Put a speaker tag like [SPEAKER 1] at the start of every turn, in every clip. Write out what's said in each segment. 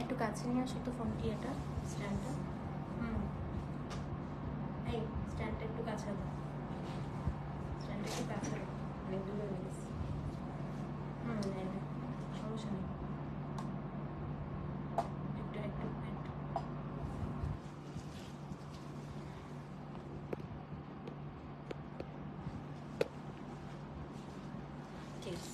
[SPEAKER 1] একটু কাছে নিয়ে আসো তো ফোনটি, এটা স্ট্যান্ডটা। এই স্ট্যান্ডটা একটু কাছে দাও, স্ট্যান্ডটা একটু কাছে দাও, অনেক দূরে হয়ে গেছে। এই না, সমস্যা নেই, একটু একটু একটু। ঠিক আছে।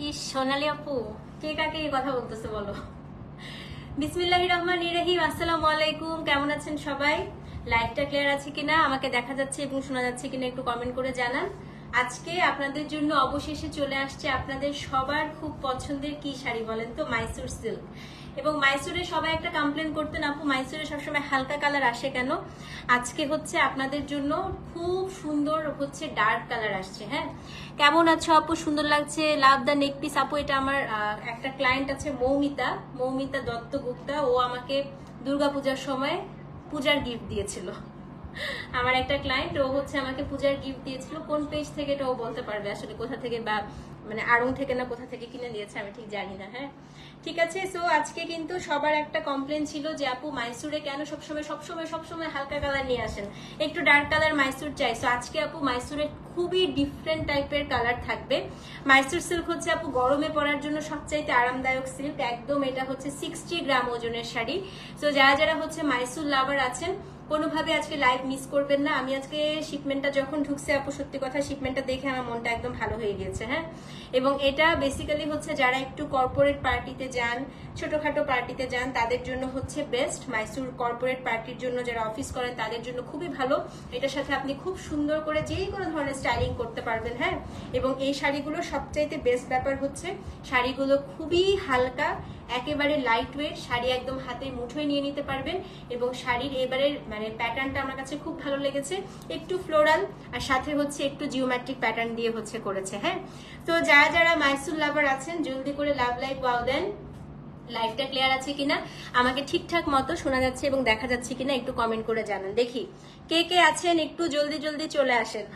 [SPEAKER 1] ইস সোনালী আপু, কে কাকে এই কথা বলতেছে বলো? বিসমিল্লাহির রহমানির রহিম। আসসালামু আলাইকুম, কেমন আছেন সবাই? লাইভটা ক্লিয়ার আছে কিনা, আমাকে দেখা যাচ্ছে এবং শোনা যাচ্ছে কিনা একটু কমেন্ট করে জানান। আজকে আপনাদের জন্য অবশেষে চলে আসছে আপনাদের সবার খুব পছন্দের কি শাড়ি বলেন তো? মাইসুর সিল্ক। এবং মাইসুরে সবাই একটা কমপ্লেন করতেন, আপু মাইসুরে সবসময় হালকা কালার আসে কেন? আজকে হচ্ছে আপনাদের জন্য খুব সুন্দর হচ্ছে ডার্ক কালার আসছে। হ্যাঁ, কেমন আছো আপু? সুন্দর লাগছে, লাভ দ্য নেক পিস। আপু এটা আমার একটা ক্লায়েন্ট আছে মৌমিতা দত্তগুপ্তা, ও আমাকে দুর্গাপূজার সময় পূজার গিফট দিয়েছিল। আমার একটা ক্লায়েন্ট, ও হচ্ছে আমাকে পূজার গিফট দিয়েছিল। কোন পেজ থেকে এটা ও বলতে পারবে আসলে, কোথা থেকে, বা মানে আড়ং থেকে না কোথা থেকে কিনে দিয়েছে আমি ঠিক জানি না। হ্যাঁ ঠিক আছে। সো আজকে কিন্তু সবার একটা কমপ্লেন ছিল যে আপু মাইসুরে কেন সবসময় হালকা কালার নিয়ে আসেন, একটু ডার্ক কালার মাইসুর চাই। সো আজকে আপু মাইসুরে খুবই ডিফারেন্ট টাইপের কালার থাকবে। মাইসুর সিল্ক হচ্ছে আপু গরমে পরার জন্য সবচাইতে আরামদায়ক সিল্ক, একদম। এটা হচ্ছে 60 গ্রাম ওজনের শাড়ি। সো যারা হচ্ছে মাইসুর লাভার আছেন, কোনোভাবে আজকে লাইভ মিস করবেন না। আমি আজকে শিপমেন্টটা যখন ঢুকছে আপু, সত্যি কথা শিপমেন্টটা দেখে আমার মনটা একদম ভালো হয়ে গিয়েছে। হ্যাঁ, এবং এটা বেসিক্যালি হচ্ছে যারা একটু কর্পোরেট পার্টিতে যান, ছোটখাটো পার্টিতে যান, তাদের জন্য হচ্ছে বেস্ট। মাইসুর কর্পোরেট পার্টির জন্য যারা অফিস করেন তাদের জন্য খুবই ভালো। এটার সাথে আপনি খুব সুন্দর করে যে কোনো ধরনের স্টাইলিং করতে পারবেন। হ্যাঁ, এবং এই শাড়িগুলো সবচাইতে বেস্ট ব্যাপার হচ্ছে শাড়িগুলো খুবই হালকা, একেবারে লাইট ওয়েট শাড়ি, একদম হাতে মুঠোয় নিয়ে নিতে পারবেন। এবং শাড়ির এবারে মানে প্যাটার্নটা আমার কাছে খুব ভালো লেগেছে, একটু ফ্লোরাল আর সাথে হচ্ছে একটু জিওমেট্রিক প্যাটার্ন দিয়ে হচ্ছে করেছে। হ্যাঁ, তো যারা মাইসুর লাভার আছেন জলদি করে লাভ লাইভ ওয়াও দেন। লাইভটা ক্লিয়ার আছে কিনা, আমাকে ঠিকঠাক মতো শোনা যাচ্ছে এবং দেখা যাচ্ছে কিনা একটু কমেন্ট করে জানান। দেখি কে কে আছেন, একটু জলদি চলে আসেন।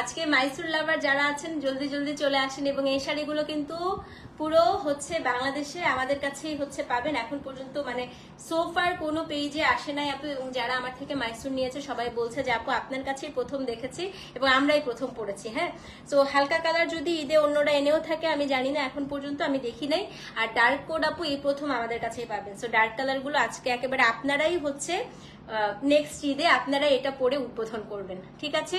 [SPEAKER 1] আজকে মাইসুর লাভার যারা আছেন জলদি চলে আসেন। এবং এই শাড়িগুলো কিন্তু পুরো হচ্ছে বাংলাদেশে আমাদের কাছেই হচ্ছে পাবেন। এখন পর্যন্ত মানে সোফার কোনো পেজে আসে নাই আপু, এবং যারা আমার থেকে মাইসুর নিয়েছে সবাই বলছে যে আপু আপনার কাছেই প্রথম দেখেছি এবং আমরাই প্রথম পড়েছি। হ্যাঁ, তো হালকা কালার যদি ঈদে অন্যরা এনেও থাকে আমি জানি না, এখন পর্যন্ত আমি দেখি নাই। আর ডার্ক কোড আপু এই প্রথম আমাদের কাছেই পাবেন। সো ডার্ক কালার গুলো আজকে একেবারে আপনারাই হচ্ছে নেক্সট ঈদে আপনারা এটা পরে উদ্বোধন করবেন। ঠিক আছে।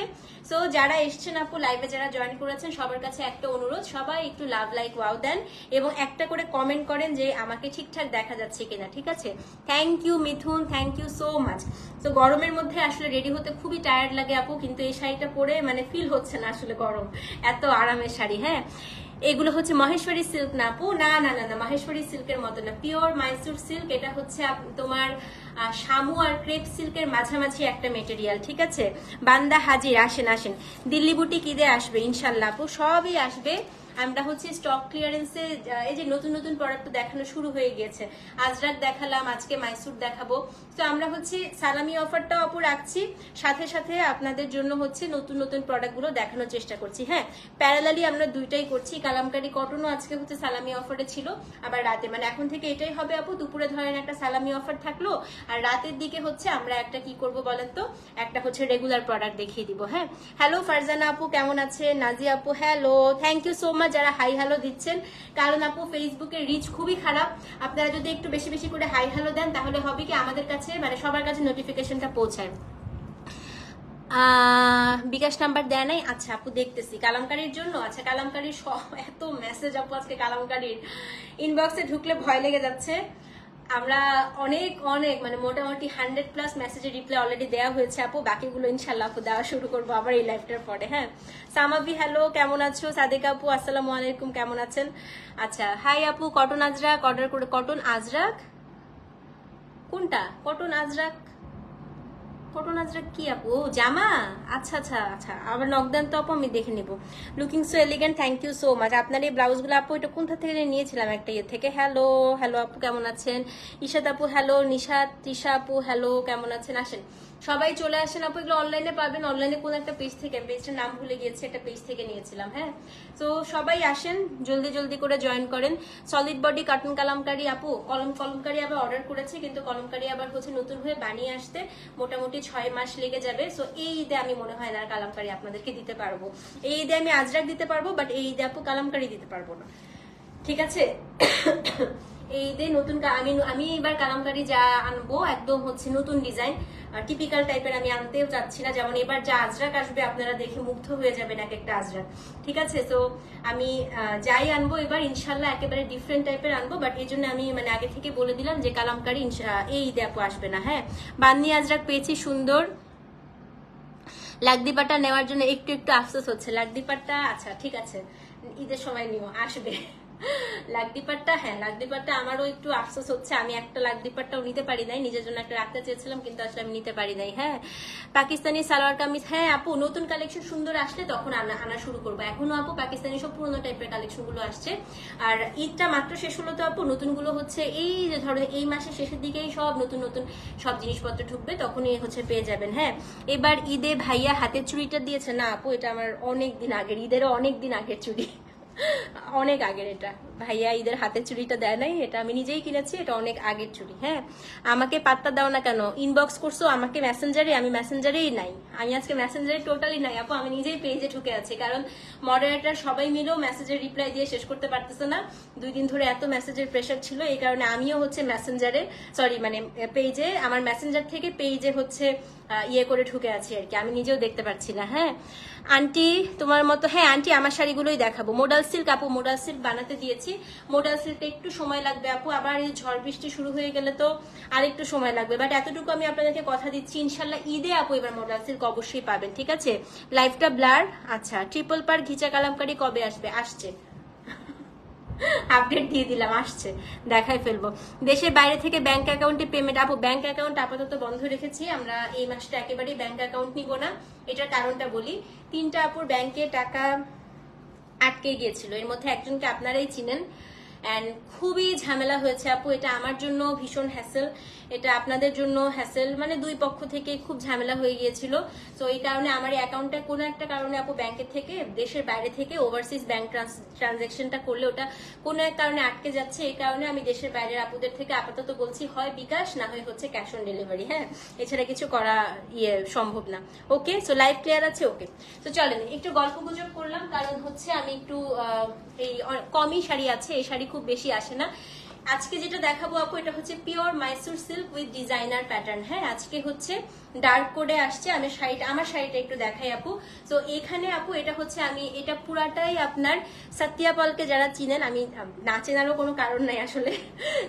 [SPEAKER 1] সো যারা এসছেন আপু লাইভে, যারা জয়েন করেছেন, সবার কাছে একটা অনুরোধ, সবাই একটু লাভ লাইক ওয়াও দেন এবং একটা করে কমেন্ট করেন যে আমাকে ঠিকঠাক দেখা যাচ্ছে কিনা। ঠিক আছে, thank you Mithun, thank you so much. তো গরমের মধ্যে আসলে রেডি হতে খুবই টায়ার্ড লাগে আপু, কিন্তু এই শাড়িটা পরে মানে ফিল হচ্ছে না আসলে গরম, এত আরামের শাড়ি। হ্যাঁ, এগুলো হচ্ছে মহেশ্বরী সিল্ক না আপু, না না না না, মহেশ্বরী সিল্কের মতো না, পিওর মাইসুর সিল্ক। এটা হচ্ছে তোমার শামু আর ক্রেপ সিল্কের মাঝামাঝি একটা মেটেরিয়াল, ঠিক আছে। বান্দা হাজির, আসেন আসেন, দিল্লি বুটিক ঈদে আসবে ইনশাল্লাহ আপু, সবই আসবে। আমরা হচ্ছে স্টক ক্লিয়ারেন্সে এই যে নতুন নতুন প্রোডাক্ট দেখানো শুরু হয়ে গিয়েছে। আজরাক দেখালাম, আজকে মাইসুর দেখাবো। তো আমরা হচ্ছে সালামি অফারটাও আপু রাখছি, সাথে সাথে আপনাদের জন্য হচ্ছে নতুন নতুন প্রোডাক্টগুলো দেখানোর চেষ্টা করছি। হ্যাঁ, প্যারালালি আমরা দুইটাই করছি। কালামকারী কটনও আজকে হচ্ছে সালামি অফারে ছিল, আবার রাতে মানে এখন থেকে এটাই হবে আপু, দুপুরে ধরেন একটা সালামি অফার থাকলো, আর রাতের দিকে হচ্ছে আমরা একটা কি করব বলেন তো, একটা হচ্ছে রেগুলার প্রোডাক্ট দেখিয়ে দিব। হ্যাঁ, হ্যালো ফারজানা আপু কেমন আছে, নাজিয়া আপু hello, thank you so much যারা হাই হ্যালো দিচ্ছেন। কারণ আপু ফেসবুকের রিচ খুবই খারাপ, আপনারা যদি একটু বেশি বেশি করে হাই হ্যালো দেন তাহলে হবে কি আমাদের কাছে মানে সবার কাছে নোটিফিকেশনটা পৌঁছায়। বিকাশ নাম্বার দেয় নাই, আচ্ছা আপু দেখতেছি। কালামকারীর জন্য, আচ্ছা কালামকারীর এত মেসেজ আপু আজকে, কালামকারীর ইনবক্সে ঢুকলে ভয় লেগে যাচ্ছে। আমরা অনেক অনেক মানে মোটামুটি 100+ মেসেজের রিপ্লাই অলরেডি দেওয়া হয়েছে আপু, বাকিগুলো ইনশাল্লাহ আপু দেওয়া শুরু করবো আবার এই লাইভটার পরে। হ্যাঁ, সামাবি হ্যালো কেমন আছো, সাদেক আপু আসসালামু আলাইকুম কেমন আছেন। আচ্ছা হাই আপু, কটন আজরাক অর্ডার করে, কটন আজরাক কোনটা, কটন আজরাক, কটন আজরাক কি আপু, জামা, আচ্ছা আচ্ছা আচ্ছা, আবার নকদান তো আপু আমি দেখে নিব। Looking so elegant, thank you so much. আপনার এই ব্লাউজগুলো আপু এটা কোথা থেকে নিয়েছিলাম, একটা ইয়ে থেকে। হ্যালো হ্যালো আপু কেমন আছেন, ঈশাদ আপু হ্যালো, নিশাদ তৃষা আপু হ্যালো কেমন আছেন, আসেন সবাই চলে আসেন আপু, এগুলো অনলাইনে পাবেন, অনলাইনে কোন একটা পেজ থেকে, পেজটার নাম ভুলে গিয়েছে, একটা পেজ থেকে নিয়েছিলাম। হ্যাঁ, তো সবাই আসেন, জলদি জলদি করে জয়েন করেন। সলিড বডি কার্টুন কালামকারী আপু, কলমকারী আবার অর্ডার করেছে, কিন্তু কলমকারী আবার হচ্ছে নতুন হয়ে বানিয়ে আসতে মোটামুটি 6 মাস লেগে যাবে। সো এই ঈদে আমি মনে হয় না কালামকারী আপনাদেরকে দিতে পারবো, এই ঈদে আমি আজরাক দিতে পারবো, বাট এই ঈদে আপু কালামকারী দিতে পারবো না, ঠিক আছে। এই ঈদে নতুন আমি এবার কালামকারী যা আনবো একদম হচ্ছে নতুন ডিজাইন, টিপিক্যাল টাইপের আমি আনতেও চাচ্ছি না। যেমন এবার যা আজরাক আসবে আপনারা দেখে মুগ্ধ হয়ে যাবেন এক একটা আজরাক, ঠিক আছে। তো আমি যাই আনবো এবার ইনশাল্লাহ একেবারে ডিফারেন্ট টাইপের আনবো, বাট এই জন্য আমি মানে আগে থেকে বলে দিলাম যে কালামকারী এই ঈদে আপু আসবে না। হ্যাঁ, বান্নি আজরাক পেয়েছি সুন্দর, লাগদিপাট্টা নেওয়ার জন্য একটু একটু আফসোস হচ্ছে। লাগদিপাট্টা আচ্ছা ঠিক আছে, ঈদের সময় নিও, আসবে লাগদিপাট্টা। হ্যাঁ লাগদিপাট্টা আমারও একটু আফসোস হচ্ছে, আমি একটা লাগদিপাট্টাও নিতে পারি নাই, নিজের জন্য একটা রাখতে চেয়েছিলাম কিন্তু আসলে আমি নিতে পারি নাই। হ্যাঁ, পাকিস্তানি সালোয়ার কামিজ, হ্যাঁ আপু নতুন কালেকশন সুন্দর আসলে তখন আনা শুরু করবো। এখনো আপু পাকিস্তানি সব পুরোনো টাইপের কালেকশন গুলো আসছে, আর ঈদটা মাত্র শেষ হলো তো আপু, নতুন গুলো হচ্ছে এই যে ধরো এই মাসের শেষের দিকেই সব নতুন নতুন সব জিনিসপত্র ঢুকবে, তখনই হচ্ছে পেয়ে যাবেন। হ্যাঁ, এবার ঈদে ভাইয়া হাতের চুড়িটা দিয়েছে না আপু, এটা আমার অনেক দিন আগের, ঈদেরও অনেক দিন আগের চুড়ি, অনেক আগের। এটা ভাইয়া ঈদের হাতের চুড়িটা দেয় নাই, এটা আমি নিজেই কিনেছি, এটা অনেক আগের চুড়ি। হ্যাঁ, আমাকে পাত্তা দাও না কেন, ইনবক্স করছো আমাকে মেসেঞ্জারে, আমি মেসেঞ্জারেই নাই, আমি আজকে মেসেঞ্জারে টোটালি নাই আপু, আমি নিজেই পেজে ঢুকে আছি, কারণ মডারেটর সবাই মিলেও মেসেজের রিপ্লাই দিয়ে শেষ করতে পারতেছে না, 2 দিন ধরে এত মেসেজের প্রেশার ছিল, এই কারণে আমিও হচ্ছে মেসেঞ্জারে সরি মানে পেজে, আমার মেসেঞ্জার থেকে পেজে হচ্ছে ইয়ে করে ঢুকে আছি আর কি, আমি নিজেও দেখতে পাচ্ছি না। হ্যাঁ আন্টি তোমার মতো, হ্যাঁ আন্টি আমার শাড়িগুলোই দেখাবো। মোডাল সিল্ক আপু, মোডাল সিল্ক বানাতে দিয়েছি, মোডাল সিল্কটা একটু সময় লাগবে আপু, আবার এই ঝড় বৃষ্টি শুরু হয়ে গেলে তো আর একটু সময় লাগবে, বাট এতটুকু আমি আপনাদেরকে কথা দিচ্ছি ইনশাল্লাহ ঈদে আপু এবার মোডাল সিল্ক অবশ্যই পাবেন, ঠিক আছে। লাইফটা ব্লার, আচ্ছা ট্রিপল পার ঘিচা কালামকারী কবে আসবে, আসছে, আপডেট দিয়ে দিলাম, আসছে, দেখাই ফেলবো। দেশের বাইরে থেকে ব্যাংক অ্যাকাউন্টে পেমেন্ট আপু, ব্যাংক অ্যাকাউন্ট আপাতত বন্ধ রেখেছি আমরা, এই মাসটা একেবারেই ব্যাংক অ্যাকাউন্ট নিব না। এটার কারণটা বলি, 3টা আপুর ব্যাংকে টাকা আটকে গিয়েছিল, এর মধ্যে একজনকে আপনারাই চিনেন, এন্ড খুবই ঝামেলা হয়েছে আপু, এটা আমার জন্য ভীষণ হ্যাসেল, এটা আপনাদের জন্য হ্যাসেল, মানে 2 পক্ষ থেকে খুব ঝামেলা হয়ে গিয়েছিল। তো এই কারণে আমার এই অ্যাকাউন্টটা কোনো একটা কারণে আপু ব্যাংকের থেকে, দেশের বাইরে থেকে ওভারসিজ ব্যাংক ট্রানজাকশনটা করলে ওটা কোনো এক কারণে আটকে যাচ্ছে, এই কারণে আমি দেশের বাইরের আপুদের থেকে আপাতত বলছি হয় বিকাশ না হয় হচ্ছে ক্যাশ অন ডেলিভারি। হ্যাঁ, এছাড়া কিছু করা সম্ভব না। ওকে, সো লাইভ ক্লিয়ার আছে, ওকে। তো চলেন একটু গল্প গুজব করলাম, কারণ হচ্ছে আমি একটু এই কমই শাড়ি আছে, এই শাড়ি খুব বেশি আসে না। আজকে যেটা দেখাবো আপু এটা হচ্ছে pure Mysore silk with designer pattern. হ্যাঁ, আজকে হচ্ছে ডার্ক কোডে আসছে। আমার শাড়িটা একটু দেখাই আপু। তো এখানে আপু এটা হচ্ছে এটা পুরাটাই আপনার সাতিয়া পালকে যারা চিনেন, আমি না চেনারও কোনো কারণ নাই আসলে,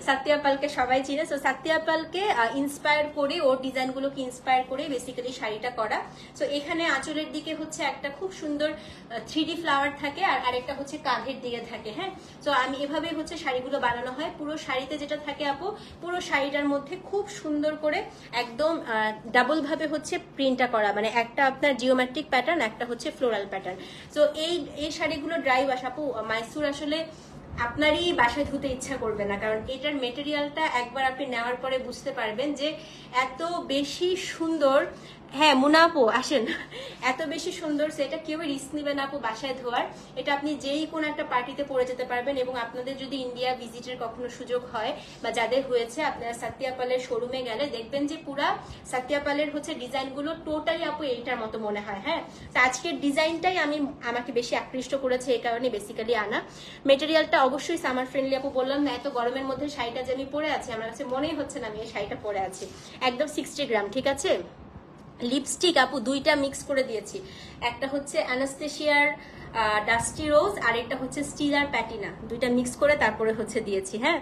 [SPEAKER 1] সাতিয়া পালকে সবাই চিনে। তো সাতিয়া পালকে ইন্সপায়ার করে, ওর ডিজাইনগুলোকে ইন্সপায়ার করে বেসিক্যালি শাড়িটা করা। তো এখানে আঁচলের দিকে হচ্ছে একটা খুব সুন্দর 3D ফ্লাওয়ার থাকে, আর আরেকটা হচ্ছে কাঁধের দিকে থাকে। হ্যাঁ, তো আমি এভাবে হচ্ছে শাড়িগুলো বানানো হয়। পুরো শাড়িতে যেটা থাকে আপু, পুরো শাড়িটার মধ্যে খুব সুন্দর করে একদম ডাবল ভাবে হচ্ছে প্রিন্টটা করা, মানে একটা আপনার জিওমেট্রিক প্যাটার্ন, একটা হচ্ছে ফ্লোরাল প্যাটার্ন। তো এই শাড়িগুলো ড্রাই ওয়াশ আপু, মাইসুর আসলে আপনারই বাসায় ধুতে ইচ্ছা করবে না, কারণ এটার মেটেরিয়ালটা একবার আপনি নেওয়ার পরে বুঝতে পারবেন যে এত বেশি সুন্দর। হ্যাঁ মুনা আপু আসেন, এত বেশি সুন্দর, সেটা কেউ রিস্ক নেবে না আপু বাসায় ধোয়ার। এটা আপনি যেই কোনো একটা পার্টিতে পরে যেতে পারবেন। এবং আপনাদের যদি ইন্ডিয়া ভিজিটের কখনো সুযোগ হয় বা যাদের হয়েছে, আপনারা সাতিয়া পালের শোরুমে গেলে দেখবেন যে পুরা সাতিয়া পালের হচ্ছে ডিজাইনগুলো টোটালি আপু এইটার মতো মনে হয়। হ্যাঁ, তো আজকের ডিজাইনটাই আমাকে বেশি আকৃষ্ট করেছে, এই কারণে বেসিক্যালি আনা। মেটেরিয়ালটা অবশ্যই সামার ফ্রেন্ডলি আপু, বললাম না এত গরমের মধ্যে শাড়িটা যে আমি পরে আছি, আমার কাছে মনেই হচ্ছে না আমি এই শাড়িটা পরে আছি। একদম 60 গ্রাম, ঠিক আছে। লিপস্টিক আপু দুইটা মিক্স করে দিয়েছি, একটা হচ্ছে অ্যানাস্টেশিয়ার ডাস্টি রোজ, আর একটা হচ্ছে স্টিলার প্যাটিনা, দুইটা মিক্স করে তারপরে হচ্ছে দিয়েছি। হ্যাঁ,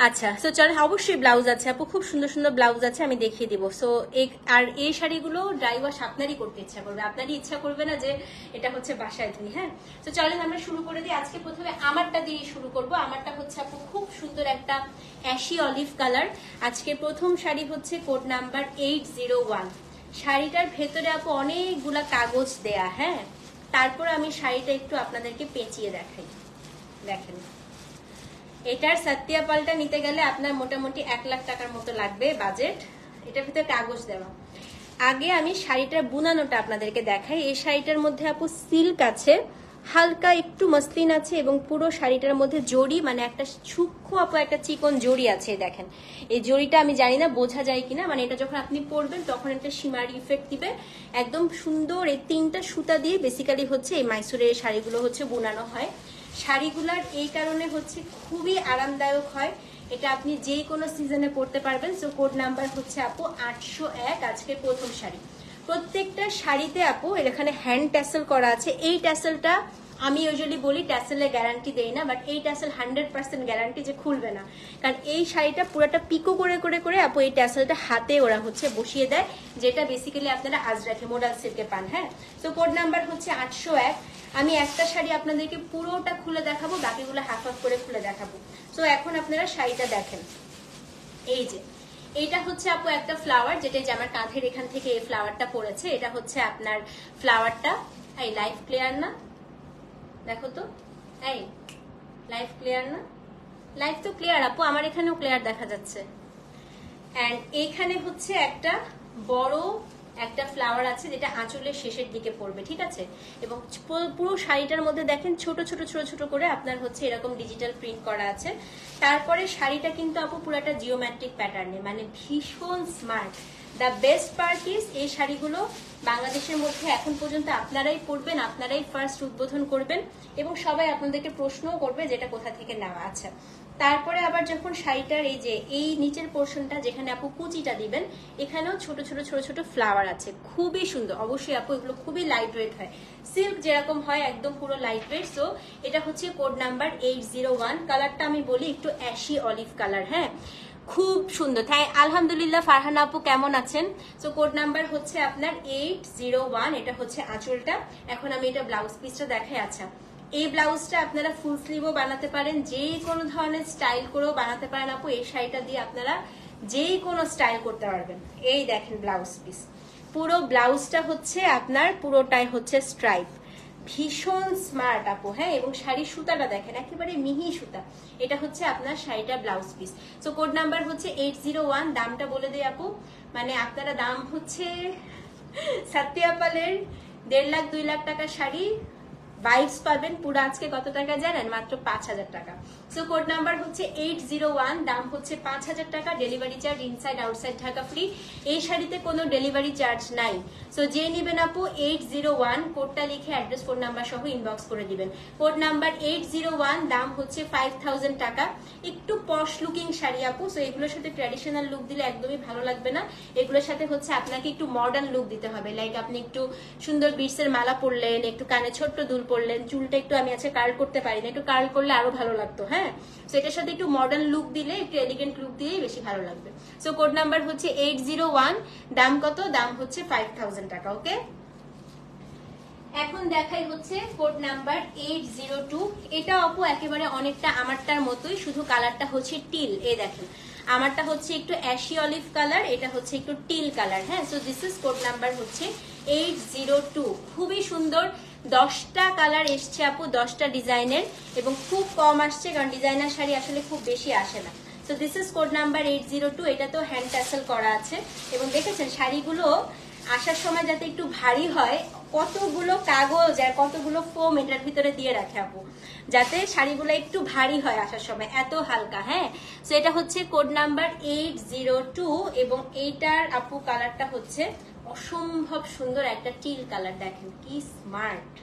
[SPEAKER 1] আচ্ছা, সো চলে, অবশ্যই ব্লাউজ আছে আপু, খুব সুন্দর সুন্দর ব্লাউজ আছে, আমি দেখিয়ে দিব। সো আর এই শাড়িগুলো ড্রাই ওয়াশ আপনারই করতে ইচ্ছা করবে, আপনারই ইচ্ছা করবে না যে এটা হচ্ছে বাসায় ধুই। হ্যাঁ, তো চলেন আমরা শুরু করে দিই। আজকে প্রথমে আমারটা দিয়ে শুরু করব। আমারটা হচ্ছে আপু খুব সুন্দর একটা অ্যাশি অলিভ কালার। আজকে প্রথম শাড়ি হচ্ছে কোড নাম্বার 801। শাড়িটার ভেতরে আপু অনেকগুলা কাগজ দেয়া। হ্যাঁ, তারপর আমি শাড়িটা একটু আপনাদেরকে পেঁচিয়ে দেখাই। দেখেন, এটার সাতিয়া পালটা নিতে গেলে আপনার মোটামুটি 1 লাখ টাকার মতো লাগবে বাজেট। এটার ভিতরে কাগজ দেওয়া। আগে আমি শাড়িটার বুনানোটা আপনাদেরকে দেখাই। এই শাড়িটার মধ্যে আপু সিল্ক আছে, হালকা একটু মসলিন আছে, এবং পুরো শাড়িটার মধ্যে জড়ি, মানে একটা সূক্ষ্ম আপু একটা চিকন জড়ি আছে। দেখেন, এই জড়িটা আমি জানি না বোঝা যায় কিনা, মানে এটা যখন আপনি পরবেন তখন একটা শিমারি ইফেক্ট দিবে, একদম সুন্দর। এই 3টা সুতা দিয়ে বেসিক্যালি হচ্ছে এই মাইসুরের শাড়িগুলো হচ্ছে বোনানো হয়। শাড়িগুলার এই কারণে হচ্ছে খুবই আরামদায়ক হয়, এটা আপনি যে কোনো সিজনে পরতে পারবেন। সো কোড নাম্বার হচ্ছে আপু 801। আজকে প্রথম শাড়ি। প্রত্যেকটা শাড়িতে আপু এখানে হ্যান্ড ট্যাসেল করা আছে। এই ট্যাসেলটা আমি ইউজুয়ালি বলি ট্যাসেলের গ্যারান্টি দেই না, বাট এই ট্যাসেল 100% গ্যারান্টি যে খুলবে না, কারণ এই শাড়িটা পুরোটা পিকো করে করে করে আপু এই ট্যাসেলটা হাতে ওরা হচ্ছে বসিয়ে দেয়, যেটা বেসিক্যালি আপনারা আজরাখে মোডাল সিল্কে পান। হ্যাঁ, তো কোড নাম্বার হচ্ছে 801। আমি একটা শাড়ি আপনাদেরকে পুরোটা খুলে দেখাবো, বাকিগুলো হাফ হাফ করে খুলে দেখাবো। তো এখন আপনারা শাড়িটা দেখেন। এই যে এইটা হচ্ছে আপু একটা ফ্লাওয়ার, যেটা যে আমার কাঁধের এখান থেকে এই ফ্লাওয়ারটা পড়েছে। এটা হচ্ছে আপনার ফ্লাওয়ারটা। এই লাইফ ক্লিয়ার না? দেখো তো, এই লাইফ ক্লিয়ার না? লাইফ তো ক্লিয়ার আপু, আমার এখানেও ক্লিয়ার দেখা যাচ্ছে। এন্ড এইখানে হচ্ছে একটা বড় একটা ফ্লাওয়ার আছে, যেটা আঁচলের শেষের দিকে পড়বে, ঠিক আছে। এবং পুরো শাড়িটার মধ্যে দেখেন ছোট ছোট ছোট ছোট করে আপনার হচ্ছে এরকম ডিজিটাল প্রিন্ট করা আছে। তারপরে শাড়িটা কিন্তু আপু পুরাটা জিওমেট্রিক প্যাটার্নে, মানে ভীষণ smart. The best part is এই শাড়িগুলো বাংলাদেশের মধ্যে এখন পর্যন্ত আপনারাই পরবেন, আপনারাই ফার্স্ট উদ্বোধন করবেন, এবং সবাই আপনাদেরকে প্রশ্নও করবে যেটা কোথা থেকে নেওয়া। আচ্ছা, তারপরে আবার যখন শাড়িটার এই যে এই নিচের পোর্শনটা যেখানে আপু কুচিটা দিবেন, এখানেও ছোট ছোট ছোট ছোট ফ্লাওয়ার আছে, খুবই সুন্দর। অবশ্যই আপু এগুলো খুবই লাইট ওয়েট হয়, সিল্ক যেরকম হয় একদম পুরো লাইট ওয়েট। সো এটা হচ্ছে কোড নাম্বার 801। কালারটা আমি বলি একটু অ্যাশি অলিভ কালার। হ্যাঁ, খুব সুন্দর। আলহামদুলিল্লাহ। ফারহানা আপু কেমন আছেন? তো কোড নাম্বার হচ্ছে আপনার 801। এটা হচ্ছে আঁচলটা। এখন আমি এটা ব্লাউজ পিসটা দেখাই। আচ্ছা, এই ব্লাউজটা আপনারা ফুল স্লিভও বানাতে পারেন, যে কোনো ধরনের স্টাইল করেও বানাতে পারেন আপু। এই শাড়িটা দিয়ে আপনারা যে কোনো স্টাইল করতে পারবেন। এই দেখেন ব্লাউজ পিস, পুরো ব্লাউজটা হচ্ছে আপনার পুরোটাই হচ্ছে স্ট্রাইপ, ভীষণ স্মার্ট আপু। হ্যাঁ, এবং শাড়ির সুতাটা দেখেন একেবারে মিহি সুতা। এটা হচ্ছে আপনার শাড়িটা ব্লাউজ পিস। তো কোড নাম্বার হচ্ছে 801। দামটা বলে দেয় আপু, মানে আপনারা দাম হচ্ছে সাতিয়া পালের 1.5 লাখ 2 লাখ টাকার শাড়ি ভাইবস পাবেন পুরো। আজকে কত টাকা জানেন? মাত্র 5000 টাকা। সো কোড নাম্বার হচ্ছে 801, দাম হচ্ছে 5000 টাকা, delivery charge inside outside Dhaka free. এই শাড়িতে কোনো ডেলিভারি চার্জ নাই। সো যে নেবেন আপু 801 কোডটা লিখে অ্যাড্রেস ফোন নাম্বার সহ ইনবক্স করে দিবেন। কোড নাম্বার 801, দাম হচ্ছে 5000 টাকা। একটু পশ লুকিং শাড়ি আপু, সো এগুলোর সাথে ট্র্যাডিশনাল লুক দিলে একদমই ভালো লাগবে না। এগুলোর সাথে হচ্ছে আপনাকে একটু মডার্ন লুক দিতে হবে। লাইক আপনি একটু সুন্দর বিটসের মালা পরলেন, একটু কানে ছোট্ট দুল পরলেন, চুলটা একটু আমি আছে কার্ল করতে পারি না, একটু কার্ল করলে আরো ভালো লাগতো। হ্যাঁ, সো এটার সাথে একটু মডার্ন লুক দিলে, একটু এলিগেন্ট লুক দিলেই বেশি ভালো লাগবে। সো কোড নাম্বার হচ্ছে 801, দাম কত? দাম হচ্ছে 5000 টাকা। ওকে, এখন দেখাই হচ্ছে কোড নাম্বার 802। এটা আপু একেবারে অনেকটা আমারটার মতোই, শুধু কালারটা হচ্ছে টিল। এই দেখেন, আমারটা হচ্ছে একটু অ্যাশি অলিভ কালার, এটা হচ্ছে একটু টিল কালার। হ্যাঁ, so this is code number হচ্ছে 802। খুবই সুন্দর, 10টা কালার এসছে আপু, 10টা ডিজাইনের, এবং খুব কম আসছে কারণ ডিজাইনার শাড়ি আসলে খুব বেশি আসে না। So this is code number 802। এটা তো হ্যান্ড ট্যাসেল করা আছে, এবং দেখেছেন শাড়িগুলো আসার সময় যাতে একটু ভারী হয়, কতগুলো কাগজ আর কতগুলো ফোম এটার ভিতরে দিয়ে রাখে আপু, যাতে শাড়িগুলো একটু ভারী হয় আসার সময়, এত হালকা। হ্যাঁ, সো এটা হচ্ছে কোড নাম্বার 802, এবং এইটার আপু কালারটা হচ্ছে অসম্ভব সুন্দর একটা টিল কালার। দেখেন কি স্মার্ট,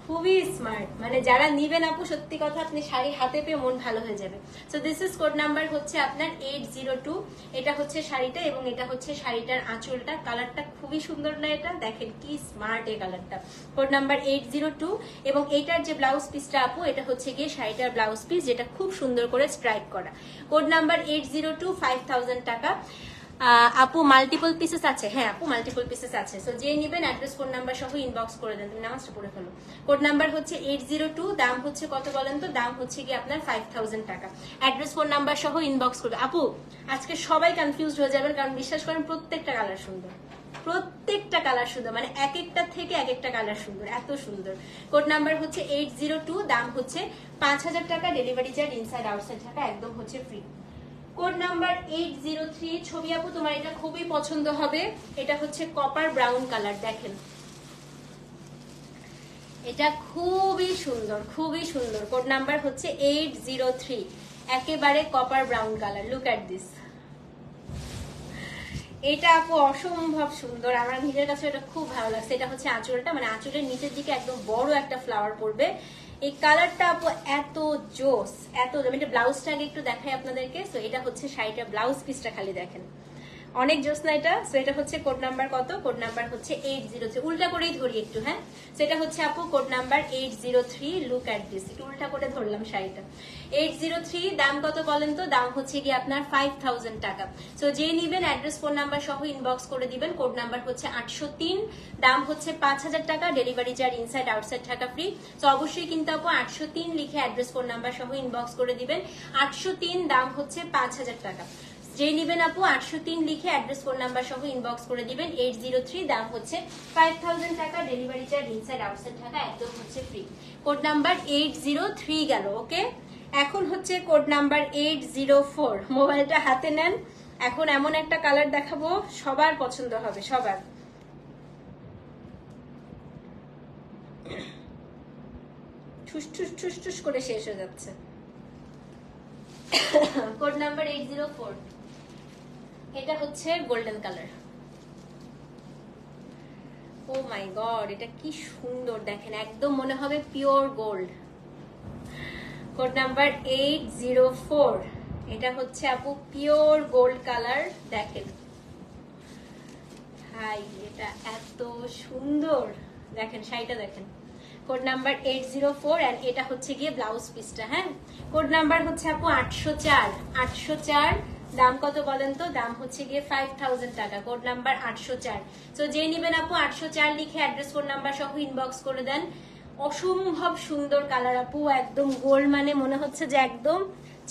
[SPEAKER 1] খুবই স্মার্ট। মানে যারা নিবেন আপু, সত্যি কথা, আপনি শাড়ি হাতে পেয়ে মন ভালো হয়ে যাবে। So this is code number হচ্ছে আপনার 802। এটা হচ্ছে শাড়িটা, এবং এটা হচ্ছে শাড়িটার আঁচলটা। কালারটা খুবই সুন্দর না? এটা দেখেন কি স্মার্ট এই কালারটা। কোড নাম্বার 802, এবং এইটার যে ব্লাউজ পিসটা আপু, এটা হচ্ছে গিয়ে শাড়িটার ব্লাউজ পিস, যেটা খুব সুন্দর করে স্ট্রাইক করা। কোড নাম্বার 802, 5000 টাকা। আপু মাল্টিপল পিসেস আছে? হ্যাঁ আপু, মাল্টিপল পিসেস আছে। সো যে নিবেন অ্যাড্রেস ফোন নাম্বার সহ ইনবক্স করে দেন। তুমি নামাজটা পড়ে ফেলো। কোড নাম্বার হচ্ছে 802, দাম হচ্ছে কত বলেন তো? দাম হচ্ছে কি আপনার 5000 টাকা। অ্যাড্রেস ফোন নাম্বার সহ ইনবক্স করবে। আপু আজকে সবাই কনফিউজড হয়ে যাবেন, কারণ বিশ্বাস করেন প্রত্যেকটা কালার সুন্দর, প্রত্যেকটা কালার সুন্দর, মানে এক একটা থেকে এক একটা কালার সুন্দর, এত সুন্দর। কোড নাম্বার হচ্ছে 802, দাম হচ্ছে 5000 টাকা, delivery charge inside outside Dhaka একদম হচ্ছে ফ্রি। কোড নাম্বার 803, ছবি আপু তোমার এটা খুবই পছন্দ হবে। এটা হচ্ছে কপার ব্রাউন কালার। দেখেন এটা খুবই সুন্দর, খুবই সুন্দর। কোড নাম্বার হচ্ছে 803, একেবারে copper brown colour. Look at this, এটা আপু অসম্ভব সুন্দর, আমার নিজের কাছে এটা খুব ভালো লাগছে। এটা হচ্ছে আঁচলটা, মানে আঁচলের নিচের দিকে একদম বড় একটা ফ্লাওয়ার পড়বে। এই কালারটা আপু এত জোস, এত। আমি এটা ব্লাউজটা আগে একটু দেখাই আপনাদেরকে। সো এটা হচ্ছে শাড়িটার ব্লাউজ পিসটা, খালি দেখেন অনেক জোস না এটা? সো এটা হচ্ছে কোড নাম্বার কত? কোড নাম্বার হচ্ছে 803। উল্টা করেই ধরি একটু। হ্যাঁ, সেটা হচ্ছে আপু code number 803। Look at this, একটু উল্টা করে ধরলাম শাড়িটা। 803, দাম কত বলেন তো? দাম হচ্ছে কি আপনার 5000 টাকা। সো যে নিবেন অ্যাড্রেস ফোন নাম্বার সহ ইনবক্স করে দিবেন। কোড নাম্বার হচ্ছে 803, দাম হচ্ছে 5000 টাকা, delivery charge inside outside Dhaka free. So অবশ্যই কিন্তু আপু 803 লিখে অ্যাড্রেস ফোন নাম্বার সহ ইনবক্স করে দিবেন। 803, দাম হচ্ছে 5000 টাকা। যে নিবেন আপু 803 লিখে অ্যাড্রেস ফোন নাম্বার সহ ইনবক্স করে দিবেন। 803, দাম হচ্ছে 5000 টাকা, delivery charge inside outside Dhaka একদম হচ্ছে ফ্রি। কোড নাম্বার 803 গেল। ওকে, এখন হচ্ছে কোড নাম্বার 804। মোবাইলটা হাতে নেন, এখন এমন একটা কালার দেখাবো সবার পছন্দ হবে, সবার। ঠুস ঠুস ঠুস ঠুস করে শেষ হয়ে যাচ্ছে। কোড নাম্বার 804, এটা হচ্ছে গোল্ডেন কালার। ও মাই গড, এটা কি সুন্দর দেখেন, একদম মনে হবে পিওর গোল্ড। কোড নাম্বার 804, এটা হচ্ছে আপু পিওর গোল্ড কালার। দেখেন হাই, এটা এত সুন্দর, দেখেন শাড়িটা দেখেন। কোড নাম্বার 804, এন্ড এটা হচ্ছে গিয়ে ব্লাউজ পিসটা। হ্যাঁ, কোড নাম্বার হচ্ছে আপু 804। 804, দাম কত বলেন তো? দাম হচ্ছে গিয়ে 5000 টাকা। Code number 804। তো যে নিবেন আপু 804 লিখে অ্যাড্রেস ফোন নাম্বার সহ ইনবক্স করে দেন। অসম্ভব সুন্দর কালার আপু, একদম গোল্ড, মানে মনে হচ্ছে যে একদম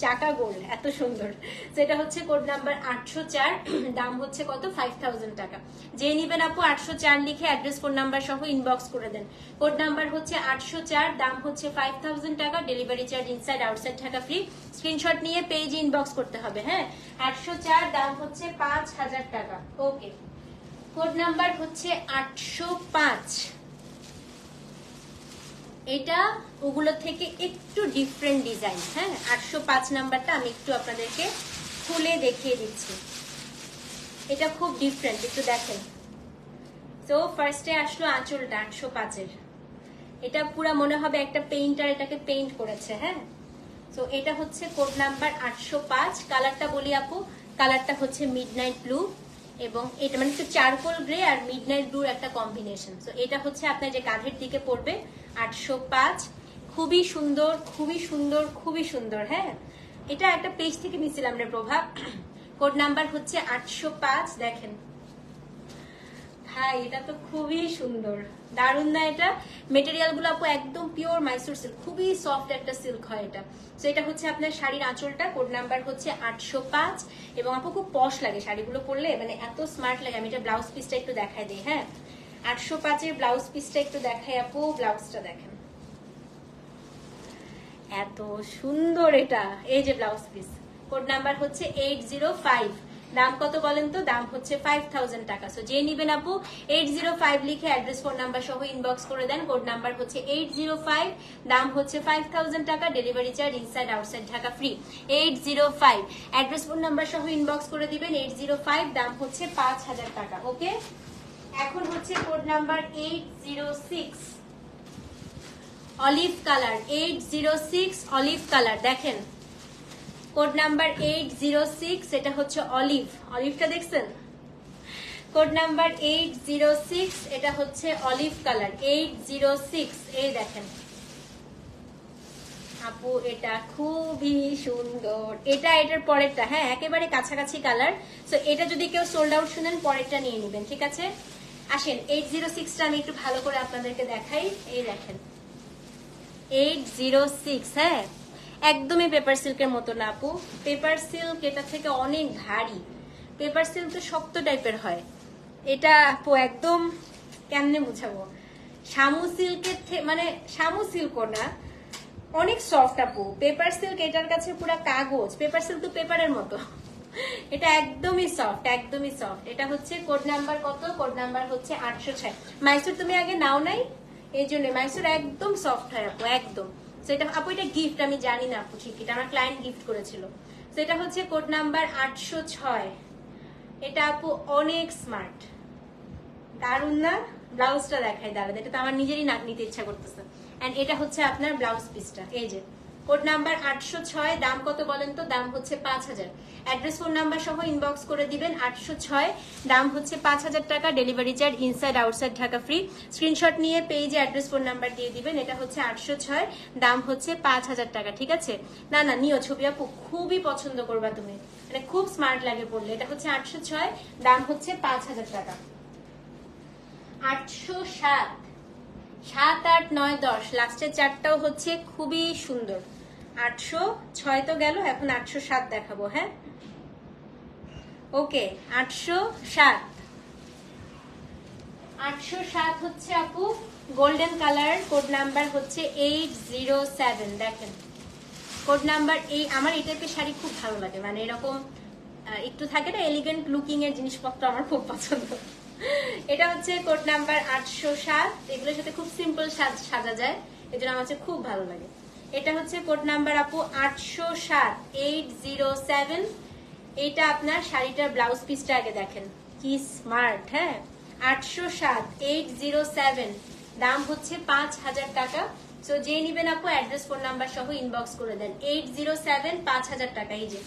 [SPEAKER 1] চাকা গোল্ড, এত সুন্দর। সেটা হচ্ছে কোড নাম্বার 804, দাম হচ্ছে কত? 5000 টাকা। যে নিবেন আপু 804 লিখে অ্যাড্রেস ফোন নাম্বার সহ ইনবক্স করে দেন। কোড নাম্বার হচ্ছে 804, দাম হচ্ছে 5000 টাকা, delivery charge inside outside Dhaka free. Screenshot নিয়ে পেজে ইনবক্স করতে হবে। হ্যাঁ, 804, দাম হচ্ছে 5000 টাকা। ওকে, কোড নাম্বার হচ্ছে 805। এটা ওগুলো থেকে একটু ডিফারেন্ট ডিজাইন। হ্যাঁ, 805 নাম্বারটা আমি একটু আপনাদেরকে খুলে দেখিয়ে দিচ্ছি। এটা খুব ডিফারেন্ট, একটু দেখেন। তো ফার্স্টে আসলো আঁচলটা 805-এর। এটা পুরা মনে হবে একটা পেইন্টার এটাকে পেইন্ট করেছে। হ্যাঁ, তো এটা হচ্ছে কোড নাম্বার 805। কালারটা বলি আপু, কালারটা হচ্ছে মিডনাইট ব্লু এবং এটা মানে একটু চারকোল গ্রে আর মিডনাইট ব্লুর একটা কম্বিনেশন। তো এটা হচ্ছে আপনার যে কাঁধের দিকে পড়বে 805। খুবই সুন্দর, খুবই সুন্দর, খুবই সুন্দর। হ্যাঁ, এটা একটা পেজ থেকে নিছিলাম রে প্রভা। কোড নাম্বার হচ্ছে 805। দেখেন ভাই, এটা তো খুবই সুন্দর, দারুণ না? এটা মেটেরিয়াল গুলো আপু একদম পিওর মাইসুর সিল্ক, খুবই সফট একটা সিল্ক হয় এটা। তো এটা হচ্ছে আপনার শাড়ির আঁচলটা, কোড নাম্বার হচ্ছে 805 এবং আপু খুব পশ লাগে শাড়িগুলো পরলে, মানে এত স্মার্ট লাগে। আমি এটা ব্লাউজ পিসটা একটু দেখাই দিই। হ্যাঁ, 805-এর ব্লাউজ পিসটা একটু দেখাই আপু। ব্লাউজটা দেখেন, এত সুন্দর এটা। এই যে ব্লাউজ পিস, কোড নাম্বার হচ্ছে 805। দাম কত বলেন তো? দাম হচ্ছে 5000 টাকা। সো যে নিবেন আপু 805 লিখে অ্যাড্রেস ফোন নাম্বার সহ ইনবক্স করে দেন। কোড নাম্বার হচ্ছে 805, দাম হচ্ছে 5000 টাকা, delivery charge inside outside Dhaka free. 805 address phone number সহ ইনবক্স করে দিবেন। 805 দাম হচ্ছে 5000 টাকা। ওকে, এখন হচ্ছে code number 806 olive colour. 806 olive colour. দেখেন কোড নাম্বার 806, এটা হচ্ছে অলিভ। অলিভটা দেখছেন? কোড নাম্বার 806, এটা হচ্ছে অলিভ কালার। 806, এই দেখেন আপু, এটা খুবই সুন্দর। এটা এটার পরেরটা। হ্যাঁ, একেবারে কাছাকাছি কালার। সো এটা যদি কেউ সোল্ড আউট শুনেন পরেরটা নিয়ে নেবেন, ঠিক আছে? আসেন 806টা আমি একটু ভালো করে আপনাদেরকে দেখাই। এই দেখেন 806। হ্যাঁ, একদমই পেপার সিল্কের মতো না আপু। পেপার সিল্ক এটা থেকে অনেক ভারী। পেপার সিল্ক তো শক্ত টাইপের হয়, এটা আপু একদম কেমনে বুঝাবো, শামু সিল্কের মানে শামু সিল্কও না, অনেক সফট আপু। পেপার সিল্ক এটার কাছে পুরো কাগজ। পেপার সিল্ক তো পেপারের মতো, এটা একদমই সফট, একদমই সফট। এটা হচ্ছে কোড নাম্বার কত? কোড নাম্বার হচ্ছে 806। মাইসুর তুমি আগে নাও নাই, এই জন্য মাইসুর একদম সফট হয় আপু, একদম। সেটা আপু এটা গিফট, আমি জানি না আপু ঠিক, এটা আমার ক্লায়েন্ট গিফট করেছিল। সেটা হচ্ছে কোড নাম্বার 806। এটা আপু অনেক স্মার্ট, দারুন না? ব্লাউজটা দেখাই দাঁড়াতে, এটা তো আমার নিজেরই নিতে ইচ্ছা করতেছে। এন্ড এটা হচ্ছে আপনার ব্লাউজ পিসটা। এই যে কোড নাম্বার 806, দাম কত বলেন তো? দাম হচ্ছে 5000। অ্যাড্রেস ফোন নাম্বার সহ ইনবক্স করে দিবেন। 806, দাম হচ্ছে 5000 টাকা, delivery charge inside outside Dhaka free. Screenshot নিয়ে পেজে অ্যাড্রেস ফোন নাম্বার দিয়ে দিবেন। এটা হচ্ছে 806, দাম হচ্ছে 5000 টাকা, ঠিক আছে? না না, নিও ছবি আপু, খুবই পছন্দ করবা তুমি, মানে খুব স্মার্ট লাগে পড়লে। এটা হচ্ছে 806, দাম হচ্ছে 5000 টাকা। 807, 7, 8, 9, 10 লাস্টের চারটাও হচ্ছে খুবই সুন্দর। 806 তো গেল, এখন 807 দেখাবো। হ্যাঁ, ওকে, 807। 807 হচ্ছে আপু গোল্ডেন কালার। কোড নাম্বার হচ্ছে 807। দেখেন কোড নাম্বার এই, আমার এই টাইপের শাড়ি খুব ভালো লাগে, মানে এরকম একটু থাকে না এলিগেন্ট লুকিং এর জিনিসপত্র, আমার খুব পছন্দ। এটা হচ্ছে কোড নাম্বার 807। এগুলোর সাথে খুব সিম্পল সাজা যায়, এজন্য আমার খুব ভালো লাগে। এটা হচ্ছে কোড নাম্বার আপু 807, 807। এটা আপনার শাড়িটার ব্লাউজ পিসটা আগে দেখেন, কি স্মার্ট। হ্যাঁ, 807, 807, দাম হচ্ছে 5000 টাকা। সো যে নিবেন আপু অ্যাড্রেস ফোন নাম্বার সহ ইনবক্স করে দেন। 807, 5000 টাকা। এই যে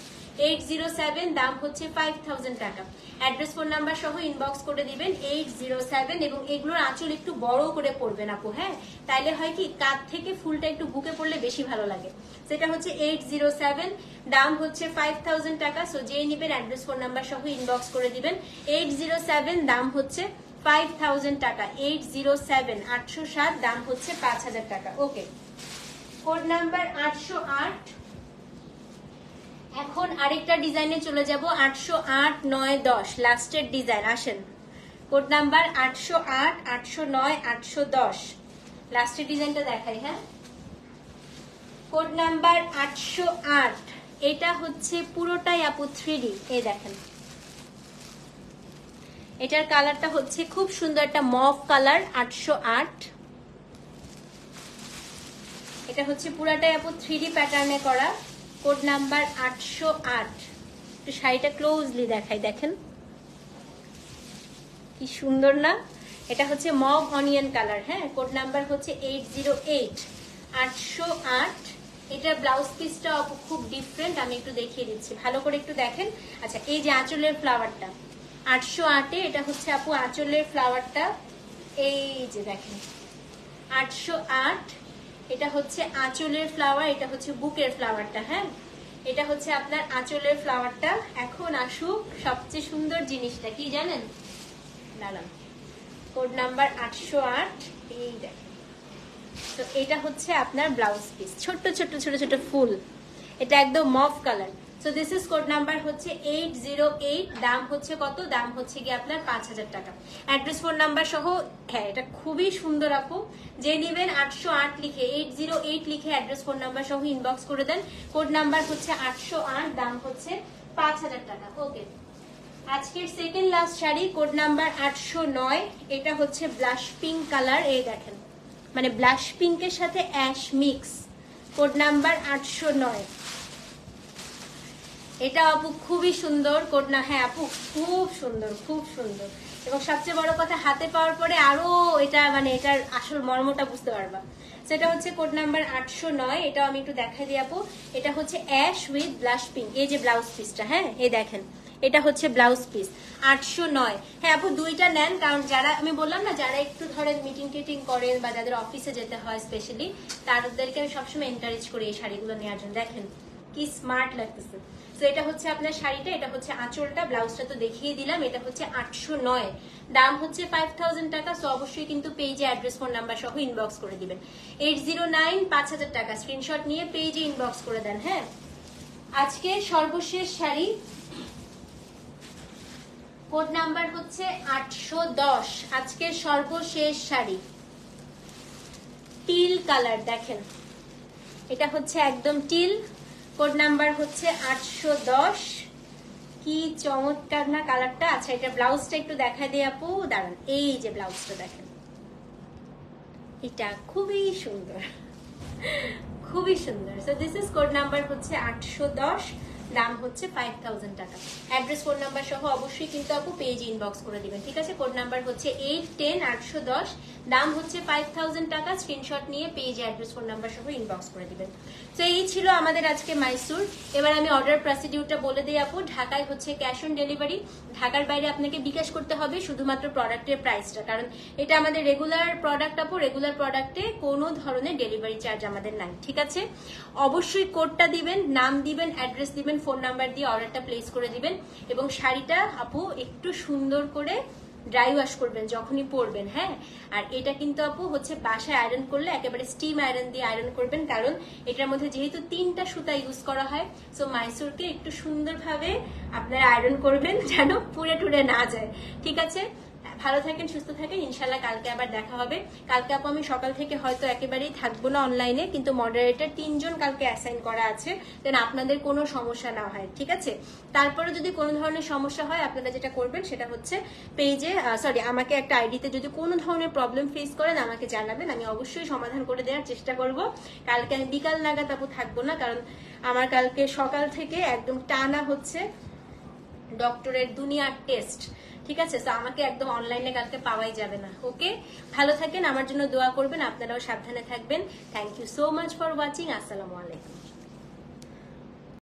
[SPEAKER 1] 807, দাম হচ্ছে 5000 টাকা। অ্যাড্রেস ফোন নাম্বার সহ ইনবক্স করে দিবেন 807। এবং এগুলোর আঁচল একটু বড় করে পড়বেন আপু। হ্যাঁ, তাইলে হয় কি কাঁধ থেকে ফুলটা একটু বুকে পড়লে বেশি ভালো লাগে। সেটা হচ্ছে 807, দাম হচ্ছে 5000 টাকা। সো যে নিবেন অ্যাড্রেস ফোন নাম্বার সহ ইনবক্স করে দিবেন। 807, দাম হচ্ছে 5000 টাকা। 807, 807, দাম হচ্ছে 5000 টাকা। ওকে, কোড নাম্বার 808। এখন আরেকটা ডিজাইনে চলে যাব। 808, 9, 10 লাস্টের ডিজাইন। আসেন কোড নাম্বার 808, 809, 810 লাস্টের ডিজাইনটা দেখাই। হ্যাঁ, কোড নাম্বার 808। এটা হচ্ছে পুরোটাই আপু 3D। এই দেখেন এটার কালারটা হচ্ছে খুব সুন্দর একটা মভ কালার। 808। এটা হচ্ছে পুরাটাই আপু 3D প্যাটার্নে করা, কোড নাম্বার 808। একটু শাড়িটা ক্লোজলি দেখাই, দেখেন কি সুন্দর না। এটা হচ্ছে মভ অনিয়ন কালার, হ্যাঁ, কোড নাম্বার হচ্ছে 808, 808। এটার ব্লাউজ পিসটা খুব ডিফারেন্ট, আমি একটু দেখিয়ে দিচ্ছি, ভালো করে একটু দেখেন। আচ্ছা, এই যে আঁচলের ফ্লাওয়ারটা 808-এ, এটা হচ্ছে আপু আঁচলের ফ্লাওয়ারটা, এই যে দেখেন 808। এটা হচ্ছে আঁচলের ফ্লাওয়ার, এটা হচ্ছে বুকের ফ্লাওয়ারটা, হ্যাঁ, এটা হচ্ছে আপনার আঁচলের ফ্লাওয়ারটা। এখন আসুক সবচেয়ে সুন্দর জিনিসটা, কি জানেন, দাঁড়ান, কোড নাম্বার 808, এই দেখেন। তো এটা হচ্ছে আপনার ব্লাউজ পিস, ছোট্ট ছোট্ট ছোট ছোট ফুল, এটা একদম mauve colour. So this is code number হচ্ছে 808, দাম হচ্ছে কত, দাম হচ্ছে কি আপনার 5000 টাকা, অ্যাড্রেস ফোন নাম্বার সহ। হ্যাঁ, এটা খুবই সুন্দর আপু, যে নেবেন 808 লিখে 808 লিখে অ্যাড্রেস ফোন নাম্বার সহ ইনবক্স করে দেন। কোড নাম্বার হচ্ছে 808, দাম হচ্ছে 5000 টাকা। ওকে, আজকের second last sari, code number 809। এটা হচ্ছে ব্লাশ পিঙ্ক কালার, এই দেখেন, মানে ব্লাশ পিঙ্কের সাথে অ্যাশ মিক্স, কোড নাম্বার 809। এটা আপু খুবই সুন্দর কোড না, হ্যাঁ আপু খুব সুন্দর, খুব সুন্দর, এবং সবচেয়ে বড় কথা হাতে পাওয়ার পরে আরো এটা মানে এটার আসল মর্মটা বুঝতে পারবা। সেটা হচ্ছে কোড নাম্বার 809। এটাও আমি একটু দেখাই দিই আপু, এটা হচ্ছে অ্যাশ উইথ ব্লাশ পিঙ্ক, এই যে ব্লাউজ পিসটা, হ্যাঁ এই দেখেন, এটা হচ্ছে ব্লাউজ পিস 809। হ্যাঁ আপু দুইটা নেন, কারণ যারা আমি বললাম না, যারা একটু ধরেন মিটিং টিটিং করেন বা যাদের অফিসে যেতে হয় স্পেশালি, তাদেরকে আমি সবসময় এনকারেজ করি এই শাড়িগুলো নেওয়ার জন্য। দেখেন কি স্মার্ট লাগতেছে। তো এটা হচ্ছে আপনার শাড়িটা, এটা হচ্ছে আঁচলটা, ব্লাউজটা তো দেখিয়ে দিলাম। এটা হচ্ছে 809, দাম হচ্ছে 5000 টাকা। সো অবশ্যই কিন্তু পেজে অ্যাড্রেস ফোন নাম্বার সহ ইনবক্স করে দিবেন। 809, 5000 টাকা, স্ক্রিনশট নিয়ে পেজে ইনবক্স করে দেন। হ্যাঁ, আজকে সর্বশেষ শাড়ি, কোড নাম্বার হচ্ছে 810, আজকের সর্বশেষ শাড়ি, টিল কালার, দেখেন এটা হচ্ছে একদম টিল, কোড নাম্বার হচ্ছে 810। কি চমৎকার না কালারটা। আচ্ছা, এটা ব্লাউজটা একটু দেখা দিই আপু, দাঁড়ান, এই যে ব্লাউজটা দেখেন, এটা খুবই সুন্দর, খুবই সুন্দর। So this is code number হচ্ছে 810, দাম হচ্ছে 5000 টাকা। অ্যাড্রেস ফোন নাম্বার সহ অবশ্যই কিন্তু আপু পেজ ইনবক্স করে দিবেন, ঠিক আছে। কোড নাম্বার হচ্ছে 810, 810, দাম হচ্ছে 5000 টাকা। স্ক্রিনশট নিয়ে পেজ অ্যাড্রেস ফোন নাম্বার সহ ইনবক্স করে দিবেন। তো এই ছিল আমাদের আজকে মাইসুর। এবার আমি অর্ডার প্রসিডিউরটা বলে দিই আপু। ঢাকায় হচ্ছে ক্যাশ অন ডেলিভারি, ঢাকার বাইরে আপনাকে বিকাশ করতে হবে শুধুমাত্র প্রোডাক্টের প্রাইসটা, কারণ এটা আমাদের রেগুলার প্রোডাক্ট আপু, রেগুলার প্রোডাক্টে কোনো ধরনের ডেলিভারি চার্জ আমাদের নাই, ঠিক আছে। অবশ্যই কোডটা দিবেন, নাম দিবেন, অ্যাড্রেস দিবেন, ফোন নাম্বার দিয়ে অর্ডারটা প্লেস করে দিবেন। এবং শাড়িটা আপু একটু সুন্দর করে ড্রাই ওয়াশ করবেন যখনই পরবেন, হ্যাঁ। আর এটা কিন্তু আপু হচ্ছে বাসায় আয়রন করলে একেবারে স্টিম আয়রন দিয়ে আয়রন করবেন, কারণ এটার মধ্যে যেহেতু 3টা সুতা ইউজ করা হয়। সো মাইসুরকে একটু সুন্দরভাবে আপনারা আয়রন করবেন যেন পুড়ে টুড়ে না যায়, ঠিক আছে। ভালো থাকেন, সুস্থ থাকেন, ইনশাল্লাহ কালকে আবার দেখা হবে। কালকে আপু আমি সকাল থেকে হয়তো একেবারেই থাকবো না অনলাইনে, কিন্তু মডারেটর 3 জন কালকে অ্যাসাইন করা আছে, যেন আপনাদের কোনো সমস্যা না হয়, ঠিক আছে। তারপরে যদি কোনো ধরনের সমস্যা হয়, আপনারা যেটা করবেন সেটা হচ্ছে পেজে আমাকে একটা আইডিতে যদি কোনো ধরনের প্রবলেম ফেস করেন আমাকে জানাবেন, আমি অবশ্যই সমাধান করে দেওয়ার চেষ্টা করব। কালকে আমি বিকাল নাগাদ আপু থাকবো না, কারণ আমার কালকে সকাল থেকে একদম টানা হচ্ছে ডক্টরের দুনিয়ার টেস্ট, ঠিক আছে। তো আমাকে একদম অনলাইনে কালকে পাওয়াই যাবে না। ওকে, ভালো থাকেন, আমার জন্য দোয়া করবেন, আপনারাও সাবধানে থাকবেন। Thank you so much for watching. আসসালামু আলাইকুম।